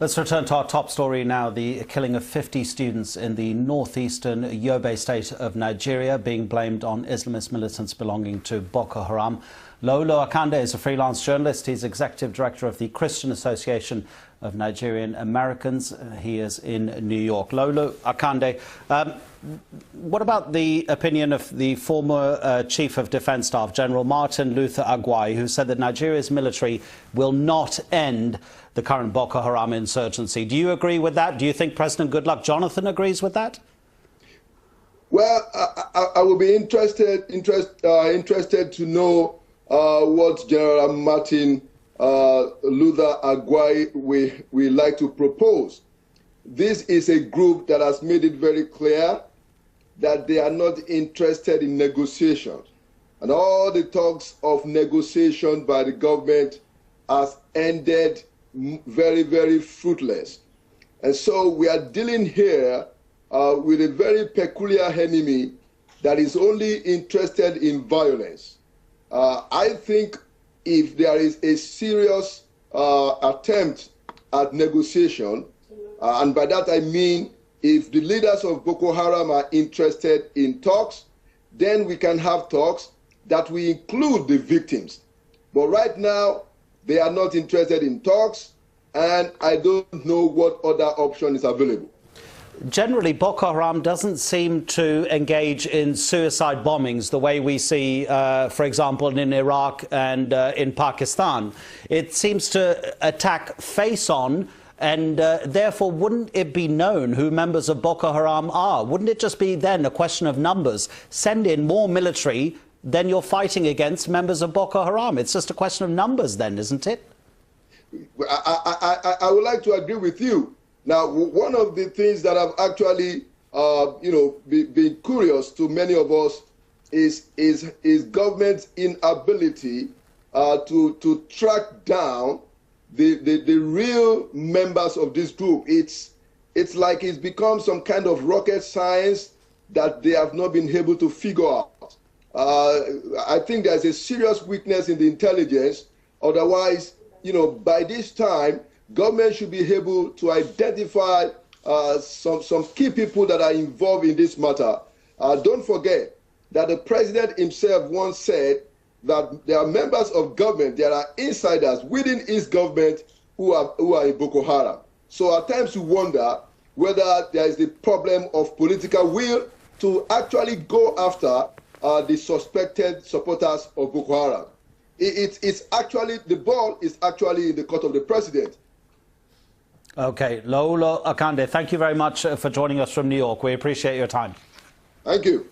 Let's return to our top story now. The killing of 50 students in the northeastern Yobe state of Nigeria being blamed on Islamist militants belonging to Boko Haram. Lolo Akande is a freelance journalist. He's executive director of the Christian Association of Nigerian Americans. He is in New York. Lolo Akande, what about the opinion of the former Chief of Defence Staff, General Martin Luther Agwai, who said that Nigeria's military will not end the current Boko Haram insurgency? Do you agree with that? Do you think President Goodluck Jonathan agrees with that? Well, I will be interested to know what General Martin Luther Agwai will like to propose. This is a group that has made it very clear that they are not interested in negotiations. And all the talks of negotiation by the government has ended very, very fruitless. And so we are dealing here with a very peculiar enemy that is only interested in violence. I think if there is a serious attempt at negotiation, and by that I mean if the leaders of Boko Haram are interested in talks, then we can have talks that will include the victims. But right now, they are not interested in talks, and I don't know what other option is available. Generally, Boko Haram doesn't seem to engage in suicide bombings the way we see, for example, in Iraq and in Pakistan. It seems to attack face-on, and therefore, wouldn't it be known who members of Boko Haram are? Wouldn't it just be then a question of numbers? Send in more military, then you're fighting against members of Boko Haram. It's just a question of numbers then, isn't it? I would like to agree with you. Now, one of the things that have actually, been curious to many of us is government's inability to track down the real members of this group. It's like it's become some kind of rocket science that they have not been able to figure out. I think there's a serious weakness in the intelligence. Otherwise, by this time, government should be able to identify some key people that are involved in this matter. Don't forget that the president himself once said that there are members of government, there are insiders within his government who are in Boko Haram. So at times you wonder whether there is the problem of political will to actually go after the suspected supporters of Boko Haram. It's actually, the ball is actually in the court of the president. OK, Lolo Akande, thank you very much for joining us from New York. We appreciate your time. Thank you.